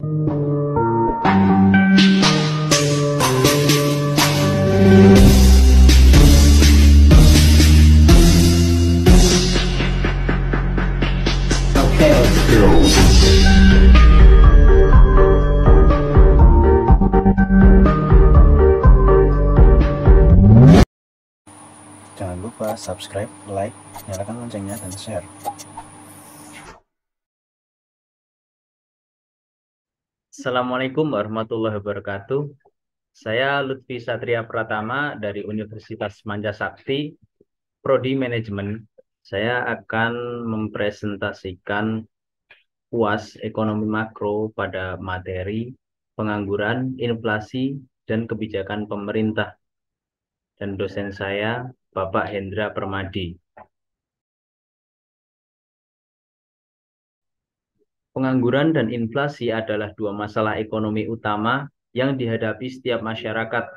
Jangan lupa subscribe, like, nyalakan loncengnya, dan share. Assalamualaikum warahmatullahi wabarakatuh. Saya Lutfi Satria Pratama dari Universitas Mancasakti, Prodi Manajemen. Saya akan mempresentasikan UAS Ekonomi Makro pada materi pengangguran, inflasi, dan kebijakan pemerintah. Dan dosen saya, Bapak Hendra Permadi. Pengangguran dan inflasi adalah dua masalah ekonomi utama yang dihadapi setiap masyarakat.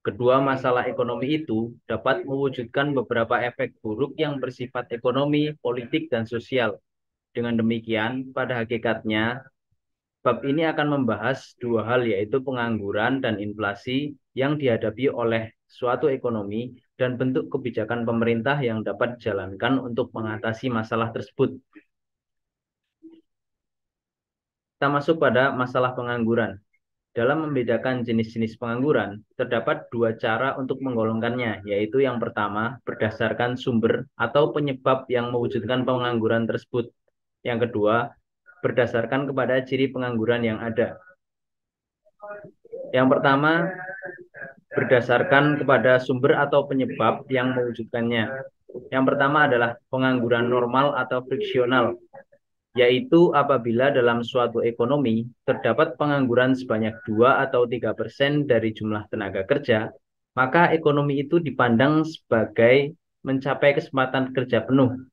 Kedua masalah ekonomi itu dapat mewujudkan beberapa efek buruk yang bersifat ekonomi, politik, dan sosial. Dengan demikian, pada hakikatnya, bab ini akan membahas dua hal, yaitu pengangguran dan inflasi yang dihadapi oleh suatu ekonomi dan bentuk kebijakan pemerintah yang dapat dijalankan untuk mengatasi masalah tersebut. Kita masuk pada masalah pengangguran. Dalam membedakan jenis-jenis pengangguran, terdapat dua cara untuk menggolongkannya, yaitu yang pertama, berdasarkan sumber atau penyebab yang mewujudkan pengangguran tersebut. Yang kedua, berdasarkan kepada ciri pengangguran yang ada. Yang pertama, berdasarkan kepada sumber atau penyebab yang mewujudkannya. Yang pertama adalah pengangguran normal atau friksional, yaitu apabila dalam suatu ekonomi terdapat pengangguran sebanyak 2 atau 3% dari jumlah tenaga kerja, maka ekonomi itu dipandang sebagai mencapai kesempatan kerja penuh.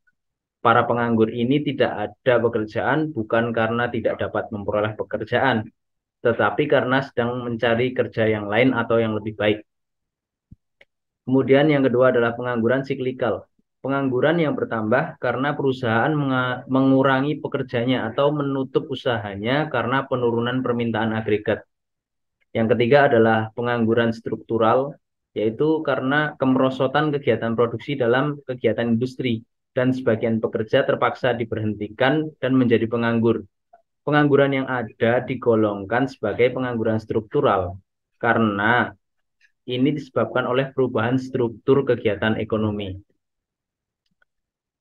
Para penganggur ini tidak ada pekerjaan bukan karena tidak dapat memperoleh pekerjaan, tetapi karena sedang mencari kerja yang lain atau yang lebih baik. Kemudian yang kedua adalah pengangguran siklikal. Pengangguran yang bertambah karena perusahaan mengurangi pekerjanya atau menutup usahanya karena penurunan permintaan agregat. Yang ketiga adalah pengangguran struktural, yaitu karena kemerosotan kegiatan produksi dalam kegiatan industri dan sebagian pekerja terpaksa diberhentikan dan menjadi penganggur. Pengangguran yang ada digolongkan sebagai pengangguran struktural karena ini disebabkan oleh perubahan struktur kegiatan ekonomi.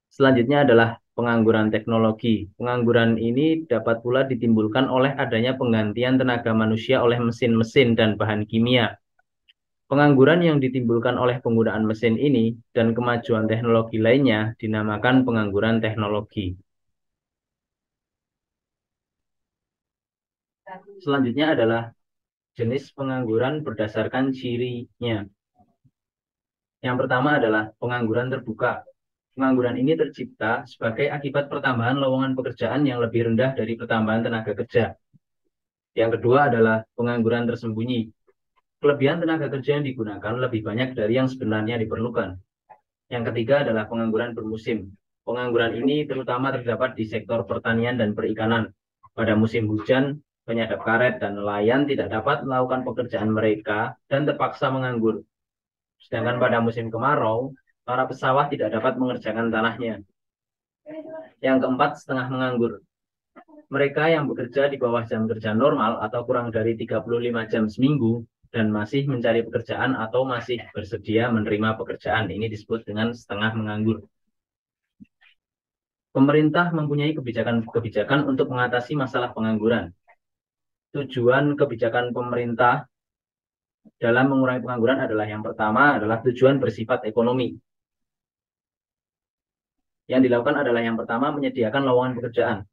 Selanjutnya adalah pengangguran teknologi. Pengangguran ini dapat pula ditimbulkan oleh adanya penggantian tenaga manusia oleh mesin-mesin dan bahan kimia. Pengangguran yang ditimbulkan oleh penggunaan mesin ini dan kemajuan teknologi lainnya dinamakan pengangguran teknologi. Selanjutnya adalah jenis pengangguran berdasarkan cirinya. Yang pertama adalah pengangguran terbuka. Pengangguran ini tercipta sebagai akibat pertambahan lowongan pekerjaan yang lebih rendah dari pertambahan tenaga kerja. Yang kedua adalah pengangguran tersembunyi. Kelebihan tenaga kerja yang digunakan lebih banyak dari yang sebenarnya diperlukan. Yang ketiga adalah pengangguran bermusim. Pengangguran ini terutama terdapat di sektor pertanian dan perikanan. Pada musim hujan, penyadap karet dan nelayan tidak dapat melakukan pekerjaan mereka dan terpaksa menganggur. Sedangkan pada musim kemarau, para pesawat tidak dapat mengerjakan tanahnya. Yang keempat, setengah menganggur. Mereka yang bekerja di bawah jam kerja normal atau kurang dari 35 jam seminggu dan masih mencari pekerjaan atau masih bersedia menerima pekerjaan. Ini disebut dengan setengah menganggur. Pemerintah mempunyai kebijakan untuk mengatasi masalah pengangguran. Tujuan kebijakan pemerintah dalam mengurangi pengangguran adalah yang pertama adalah tujuan bersifat ekonomi. Yang dilakukan adalah yang pertama menyediakan lowongan pekerjaan.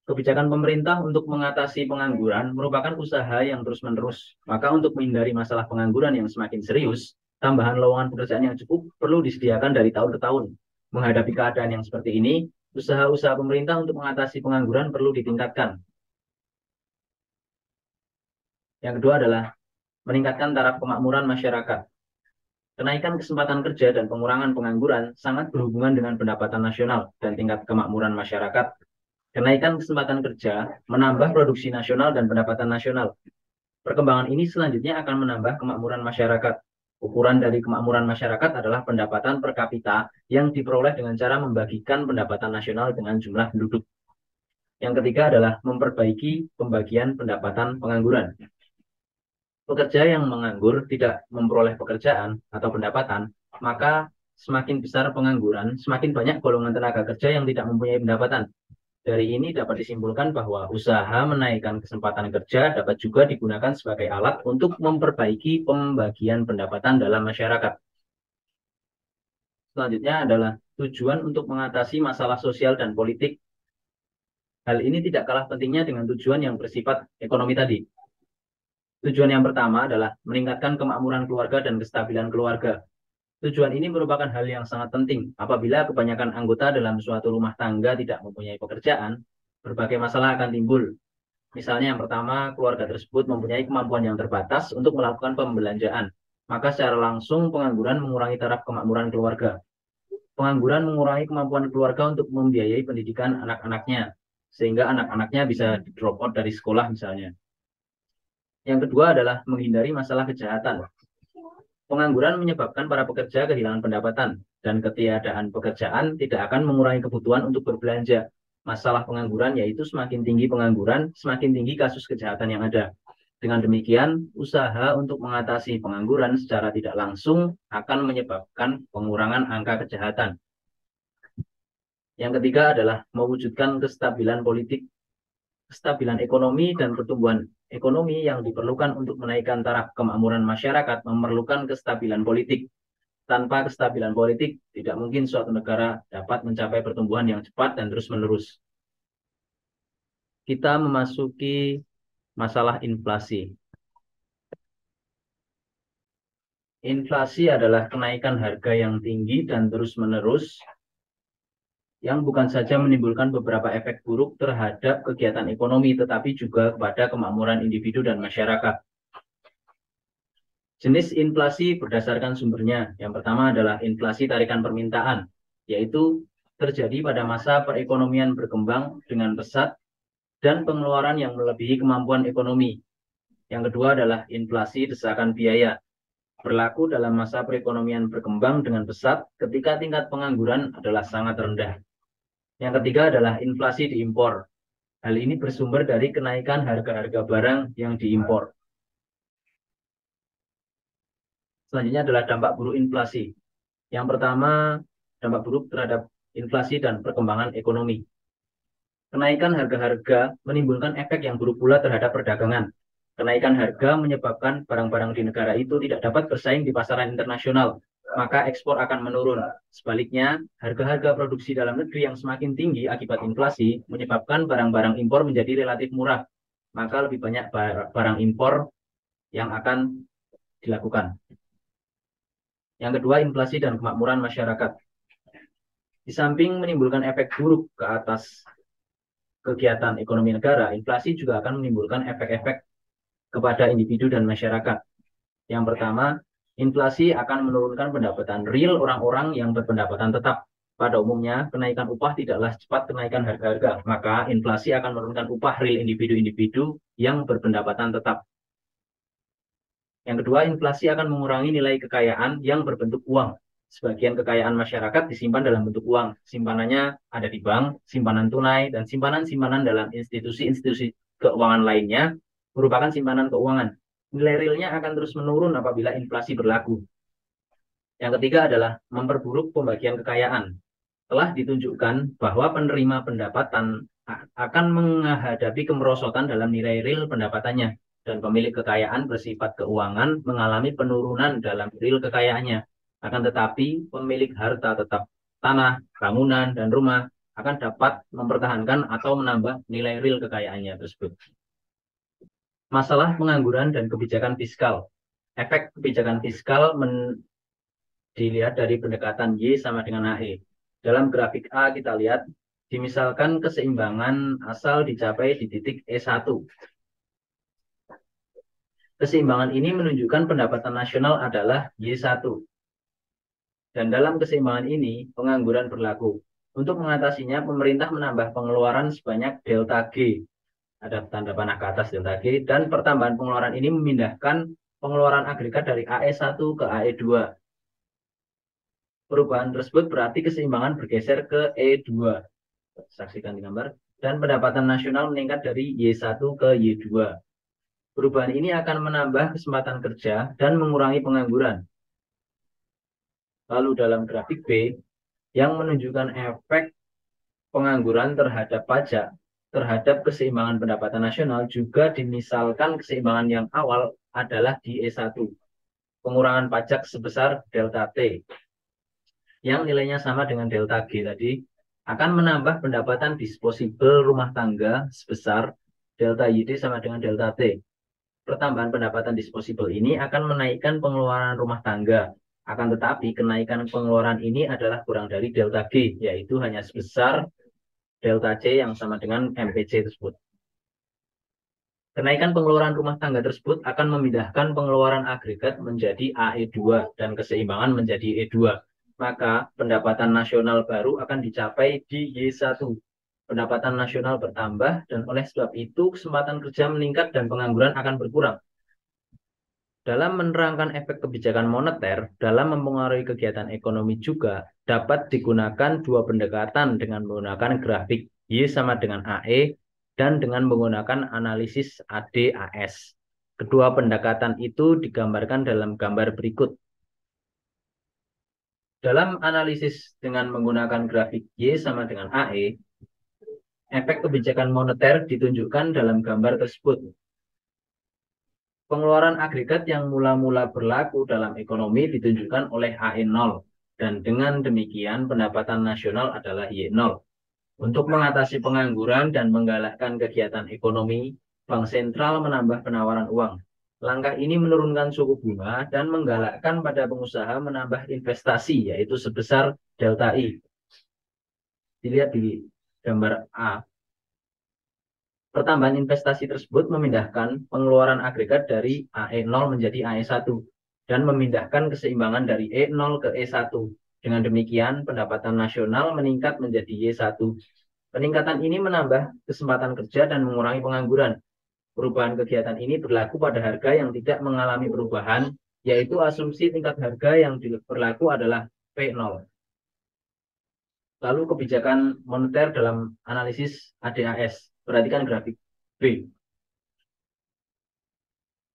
Kebijakan pemerintah untuk mengatasi pengangguran merupakan usaha yang terus-menerus. Maka untuk menghindari masalah pengangguran yang semakin serius, tambahan lowongan pekerjaan yang cukup perlu disediakan dari tahun ke tahun. Menghadapi keadaan yang seperti ini, usaha-usaha pemerintah untuk mengatasi pengangguran perlu ditingkatkan. Yang kedua adalah meningkatkan taraf kemakmuran masyarakat. Kenaikan kesempatan kerja dan pengurangan pengangguran sangat berhubungan dengan pendapatan nasional dan tingkat kemakmuran masyarakat. Kenaikan kesempatan kerja menambah produksi nasional dan pendapatan nasional. Perkembangan ini selanjutnya akan menambah kemakmuran masyarakat. Ukuran dari kemakmuran masyarakat adalah pendapatan per kapita yang diperoleh dengan cara membagikan pendapatan nasional dengan jumlah penduduk. Yang ketiga adalah memperbaiki pembagian pendapatan pengangguran. Pekerja yang menganggur tidak memperoleh pekerjaan atau pendapatan, maka semakin besar pengangguran, semakin banyak golongan tenaga kerja yang tidak mempunyai pendapatan. Dari ini dapat disimpulkan bahwa usaha menaikkan kesempatan kerja dapat juga digunakan sebagai alat untuk memperbaiki pembagian pendapatan dalam masyarakat. Selanjutnya adalah tujuan untuk mengatasi masalah sosial dan politik. Hal ini tidak kalah pentingnya dengan tujuan yang bersifat ekonomi tadi. Tujuan yang pertama adalah meningkatkan kemakmuran keluarga dan kestabilan keluarga. Tujuan ini merupakan hal yang sangat penting. Apabila kebanyakan anggota dalam suatu rumah tangga tidak mempunyai pekerjaan, berbagai masalah akan timbul. Misalnya yang pertama, keluarga tersebut mempunyai kemampuan yang terbatas untuk melakukan pembelanjaan. Maka secara langsung pengangguran mengurangi taraf kemakmuran keluarga. Pengangguran mengurangi kemampuan keluarga untuk membiayai pendidikan anak-anaknya, sehingga anak-anaknya bisa drop out dari sekolah misalnya. Yang kedua adalah menghindari masalah kejahatan. Pengangguran menyebabkan para pekerja kehilangan pendapatan, dan ketiadaan pekerjaan tidak akan mengurangi kebutuhan untuk berbelanja. Masalah pengangguran yaitu semakin tinggi pengangguran, semakin tinggi kasus kejahatan yang ada. Dengan demikian, usaha untuk mengatasi pengangguran secara tidak langsung akan menyebabkan pengurangan angka kejahatan. Yang ketiga adalah mewujudkan kestabilan politik. Kestabilan ekonomi dan pertumbuhan ekonomi yang diperlukan untuk menaikkan taraf kemakmuran masyarakat memerlukan kestabilan politik. Tanpa kestabilan politik, tidak mungkin suatu negara dapat mencapai pertumbuhan yang cepat dan terus-menerus. Kita memasuki masalah inflasi. Inflasi adalah kenaikan harga yang tinggi dan terus-menerus yang bukan saja menimbulkan beberapa efek buruk terhadap kegiatan ekonomi, tetapi juga kepada kemakmuran individu dan masyarakat. Jenis inflasi berdasarkan sumbernya. Yang pertama adalah inflasi tarikan permintaan, yaitu terjadi pada masa perekonomian berkembang dengan pesat dan pengeluaran yang melebihi kemampuan ekonomi. Yang kedua adalah inflasi desakan biaya, berlaku dalam masa perekonomian berkembang dengan pesat ketika tingkat pengangguran adalah sangat rendah. Yang ketiga adalah inflasi diimpor. Hal ini bersumber dari kenaikan harga-harga barang yang diimpor. Selanjutnya adalah dampak buruk inflasi. Yang pertama, dampak buruk terhadap inflasi dan perkembangan ekonomi. Kenaikan harga-harga menimbulkan efek yang buruk pula terhadap perdagangan. Kenaikan harga menyebabkan barang-barang di negara itu tidak dapat bersaing di pasaran internasional, maka ekspor akan menurun. Sebaliknya, harga-harga produksi dalam negeri yang semakin tinggi akibat inflasi menyebabkan barang-barang impor menjadi relatif murah, maka lebih banyak barang impor yang akan dilakukan. Yang kedua, inflasi dan kemakmuran masyarakat. Di samping menimbulkan efek buruk ke atas kegiatan ekonomi negara, inflasi juga akan menimbulkan efek-efek kepada individu dan masyarakat. Yang pertama, inflasi akan menurunkan pendapatan real orang-orang yang berpendapatan tetap. Pada umumnya, kenaikan upah tidaklah cepat kenaikan harga-harga, maka inflasi akan menurunkan upah real individu-individu yang berpendapatan tetap. Yang kedua, inflasi akan mengurangi nilai kekayaan yang berbentuk uang. Sebagian kekayaan masyarakat disimpan dalam bentuk uang. Simpanannya ada di bank, simpanan tunai, dan simpanan-simpanan dalam institusi-institusi keuangan lainnya merupakan simpanan keuangan. Nilai realnya akan terus menurun apabila inflasi berlaku. Yang ketiga adalah memperburuk pembagian kekayaan. Telah ditunjukkan bahwa penerima pendapatan akan menghadapi kemerosotan dalam nilai real pendapatannya, dan pemilik kekayaan bersifat keuangan mengalami penurunan dalam real kekayaannya. Akan tetapi, pemilik harta tetap tanah, bangunan, dan rumah akan dapat mempertahankan atau menambah nilai real kekayaannya tersebut. Masalah pengangguran dan kebijakan fiskal. Efek kebijakan fiskal dilihat dari pendekatan Y sama dengan AE. Dalam grafik A kita lihat, dimisalkan keseimbangan asal dicapai di titik E1. Keseimbangan ini menunjukkan pendapatan nasional adalah Y1. Dan dalam keseimbangan ini, pengangguran berlaku. Untuk mengatasinya, pemerintah menambah pengeluaran sebanyak delta G. Ada tanda panah ke atas delta G, dan pertambahan pengeluaran ini memindahkan pengeluaran agregat dari AE1 ke AE2. Perubahan tersebut berarti keseimbangan bergeser ke E2. Saksikan di gambar. Dan pendapatan nasional meningkat dari Y1 ke Y2. Perubahan ini akan menambah kesempatan kerja dan mengurangi pengangguran. Lalu dalam grafik B, yang menunjukkan efek pengangguran terhadap pajak, terhadap keseimbangan pendapatan nasional, juga dimisalkan keseimbangan yang awal adalah di E1. Pengurangan pajak sebesar delta T, yang nilainya sama dengan delta G tadi, akan menambah pendapatan disposibel rumah tangga sebesar delta YD sama dengan delta T. Pertambahan pendapatan disposibel ini akan menaikkan pengeluaran rumah tangga. Akan tetapi, kenaikan pengeluaran ini adalah kurang dari delta G, yaitu hanya sebesar delta C yang sama dengan MPC tersebut. Kenaikan pengeluaran rumah tangga tersebut akan memindahkan pengeluaran agregat menjadi AE2 dan keseimbangan menjadi E2. Maka pendapatan nasional baru akan dicapai di Y1. Pendapatan nasional bertambah dan oleh sebab itu kesempatan kerja meningkat dan pengangguran akan berkurang. Dalam menerangkan efek kebijakan moneter dalam mempengaruhi kegiatan ekonomi juga dapat digunakan dua pendekatan dengan menggunakan grafik Y sama dengan AE dan dengan menggunakan analisis AD/AS. Kedua pendekatan itu digambarkan dalam gambar berikut. Dalam analisis dengan menggunakan grafik Y sama dengan AE, efek kebijakan moneter ditunjukkan dalam gambar tersebut. Pengeluaran agregat yang mula-mula berlaku dalam ekonomi ditunjukkan oleh AE0, dan dengan demikian pendapatan nasional adalah Y0. Untuk mengatasi pengangguran dan menggalakkan kegiatan ekonomi, Bank Sentral menambah penawaran uang. Langkah ini menurunkan suku bunga dan menggalakkan pada pengusaha menambah investasi, yaitu sebesar delta I. Dilihat di gambar A. Pertambahan investasi tersebut memindahkan pengeluaran agregat dari AE0 menjadi AE1 dan memindahkan keseimbangan dari E0 ke E1. Dengan demikian, pendapatan nasional meningkat menjadi Y1. Peningkatan ini menambah kesempatan kerja dan mengurangi pengangguran. Perubahan kegiatan ini berlaku pada harga yang tidak mengalami perubahan, yaitu asumsi tingkat harga yang berlaku adalah P0. Lalu kebijakan moneter dalam analisis AD/AS. Perhatikan grafik B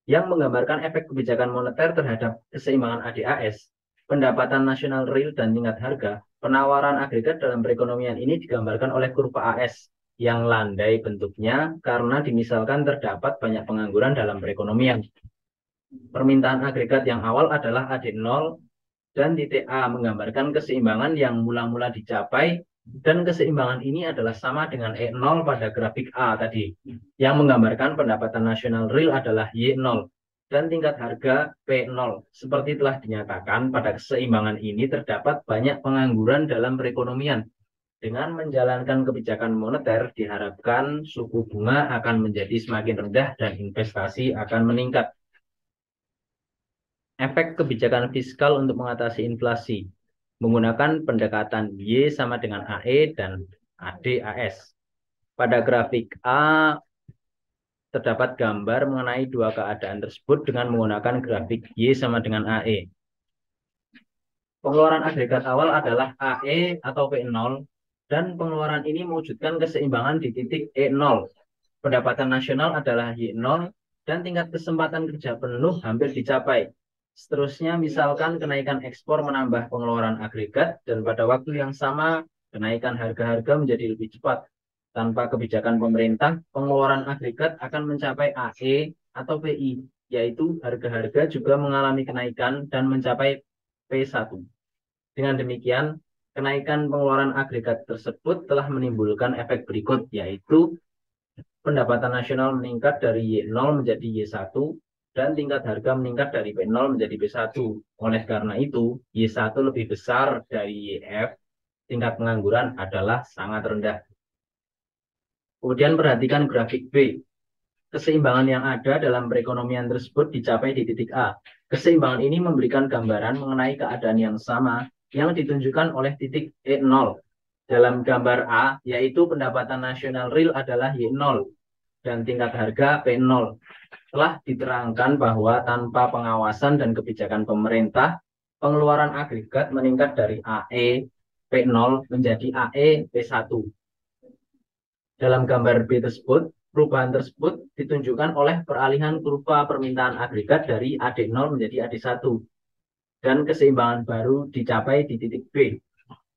yang menggambarkan efek kebijakan moneter terhadap keseimbangan AD/AS, pendapatan nasional real dan tingkat harga. Penawaran agregat dalam perekonomian ini digambarkan oleh kurva AS yang landai bentuknya karena dimisalkan terdapat banyak pengangguran dalam perekonomian. Permintaan agregat yang awal adalah AD0 dan titik A menggambarkan keseimbangan yang mula-mula dicapai, dan keseimbangan ini adalah sama dengan E0 pada grafik A tadi, yang menggambarkan pendapatan nasional real adalah Y0 dan tingkat harga P0. Seperti telah dinyatakan, pada keseimbangan ini terdapat banyak pengangguran dalam perekonomian. Dengan menjalankan kebijakan moneter, diharapkan suku bunga akan menjadi semakin rendah dan investasi akan meningkat. Efek kebijakan fiskal untuk mengatasi inflasi menggunakan pendekatan Y sama dengan AE dan AD/AS. Pada grafik A terdapat gambar mengenai dua keadaan tersebut dengan menggunakan grafik Y sama dengan AE. Pengeluaran agregat awal adalah AE atau P0 dan pengeluaran ini mewujudkan keseimbangan di titik E0. Pendapatan nasional adalah Y0 dan tingkat kesempatan kerja penuh hampir dicapai. Seterusnya, misalkan kenaikan ekspor menambah pengeluaran agregat dan pada waktu yang sama kenaikan harga-harga menjadi lebih cepat. Tanpa kebijakan pemerintah, pengeluaran agregat akan mencapai AE atau PI, yaitu harga-harga juga mengalami kenaikan dan mencapai P1. Dengan demikian, kenaikan pengeluaran agregat tersebut telah menimbulkan efek berikut, yaitu pendapatan nasional meningkat dari Y0 menjadi Y1, dan tingkat harga meningkat dari P0 menjadi P1. Oleh karena itu, Y1 lebih besar dari YF, tingkat pengangguran adalah sangat rendah. Kemudian perhatikan grafik B. Keseimbangan yang ada dalam perekonomian tersebut dicapai di titik A. Keseimbangan ini memberikan gambaran mengenai keadaan yang sama yang ditunjukkan oleh titik E0. Dalam gambar A, yaitu pendapatan nasional real adalah Y0 dan tingkat harga P0. Telah diterangkan bahwa tanpa pengawasan dan kebijakan pemerintah, pengeluaran agregat meningkat dari AE P0 menjadi AE P1. Dalam gambar B tersebut, perubahan tersebut ditunjukkan oleh peralihan kurva permintaan agregat dari AD0 menjadi AD1 dan keseimbangan baru dicapai di titik B.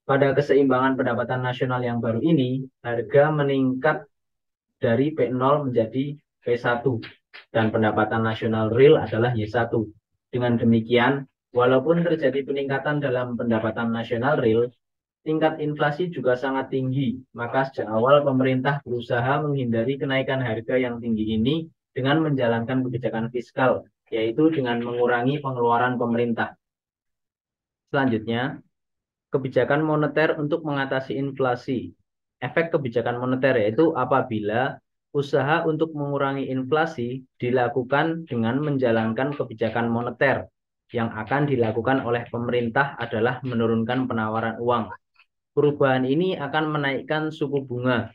Pada keseimbangan pendapatan nasional yang baru ini, harga meningkat dari P0 menjadi P1 dan pendapatan nasional real adalah Y1. Dengan demikian, walaupun terjadi peningkatan dalam pendapatan nasional real, tingkat inflasi juga sangat tinggi. Maka sejak awal pemerintah berusaha menghindari kenaikan harga yang tinggi ini dengan menjalankan kebijakan fiskal, yaitu dengan mengurangi pengeluaran pemerintah. Selanjutnya, kebijakan moneter untuk mengatasi inflasi. Efek kebijakan moneter yaitu apabila usaha untuk mengurangi inflasi dilakukan dengan menjalankan kebijakan moneter. Yang akan dilakukan oleh pemerintah adalah menurunkan penawaran uang. Perubahan ini akan menaikkan suku bunga.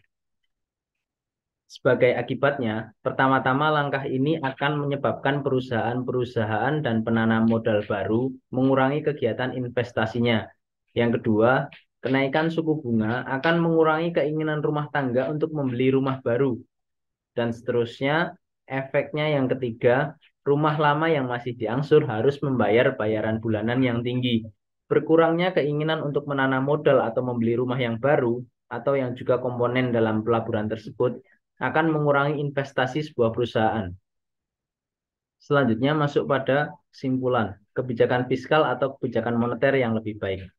Sebagai akibatnya, pertama-tama langkah ini akan menyebabkan perusahaan-perusahaan dan penanam modal baru mengurangi kegiatan investasinya. Yang kedua, kenaikan suku bunga akan mengurangi keinginan rumah tangga untuk membeli rumah baru. Dan seterusnya, efeknya yang ketiga, rumah lama yang masih diangsur harus membayar bayaran bulanan yang tinggi. Berkurangnya keinginan untuk menanam modal atau membeli rumah yang baru, atau yang juga komponen dalam pelaburan tersebut, akan mengurangi investasi sebuah perusahaan. Selanjutnya masuk pada kesimpulan, kebijakan fiskal atau kebijakan moneter yang lebih baik.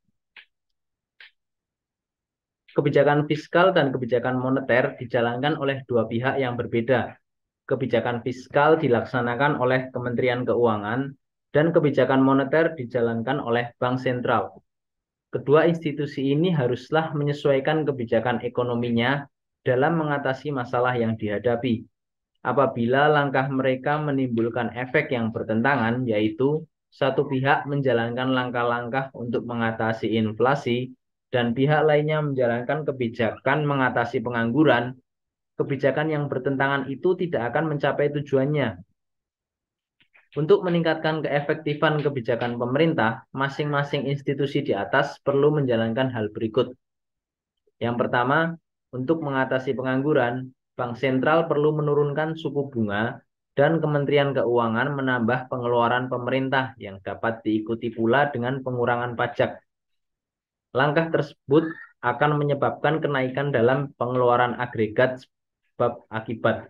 Kebijakan fiskal dan kebijakan moneter dijalankan oleh dua pihak yang berbeda. Kebijakan fiskal dilaksanakan oleh Kementerian Keuangan dan kebijakan moneter dijalankan oleh Bank Sentral. Kedua institusi ini haruslah menyesuaikan kebijakan ekonominya dalam mengatasi masalah yang dihadapi. Apabila langkah mereka menimbulkan efek yang bertentangan, yaitu satu pihak menjalankan langkah-langkah untuk mengatasi inflasi dan pihak lainnya menjalankan kebijakan mengatasi pengangguran, kebijakan yang bertentangan itu tidak akan mencapai tujuannya. Untuk meningkatkan keefektifan kebijakan pemerintah, masing-masing institusi di atas perlu menjalankan hal berikut. Yang pertama, untuk mengatasi pengangguran, Bank Sentral perlu menurunkan suku bunga dan Kementerian Keuangan menambah pengeluaran pemerintah yang dapat diikuti pula dengan pengurangan pajak. Langkah tersebut akan menyebabkan kenaikan dalam pengeluaran agregat sebab akibat,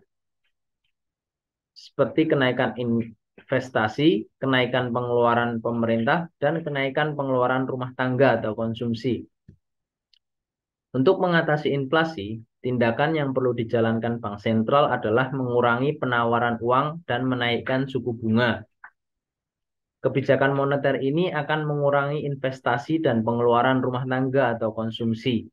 seperti kenaikan investasi, kenaikan pengeluaran pemerintah, dan kenaikan pengeluaran rumah tangga atau konsumsi. Untuk mengatasi inflasi, tindakan yang perlu dijalankan Bank Sentral adalah mengurangi penawaran uang dan menaikkan suku bunga. Kebijakan moneter ini akan mengurangi investasi dan pengeluaran rumah tangga atau konsumsi.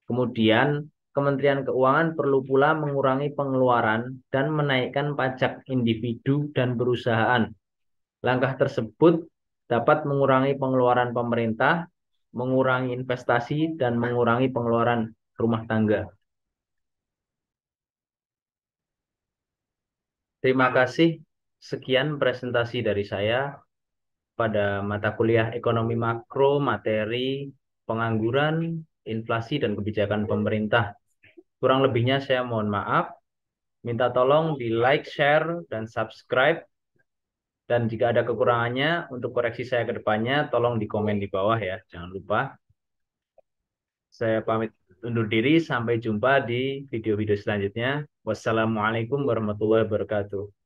Kemudian, Kementerian Keuangan perlu pula mengurangi pengeluaran dan menaikkan pajak individu dan perusahaan. Langkah tersebut dapat mengurangi pengeluaran pemerintah, mengurangi investasi, dan mengurangi pengeluaran rumah tangga. Terima kasih. Sekian presentasi dari saya pada mata kuliah Ekonomi Makro, materi pengangguran, inflasi, dan kebijakan pemerintah. Kurang lebihnya saya mohon maaf. Minta tolong di like, share, dan subscribe. Dan jika ada kekurangannya, untuk koreksi saya ke depannya, tolong di komen di bawah ya. Jangan lupa. Saya pamit undur diri. Sampai jumpa di video-video selanjutnya. Wassalamualaikum warahmatullahi wabarakatuh.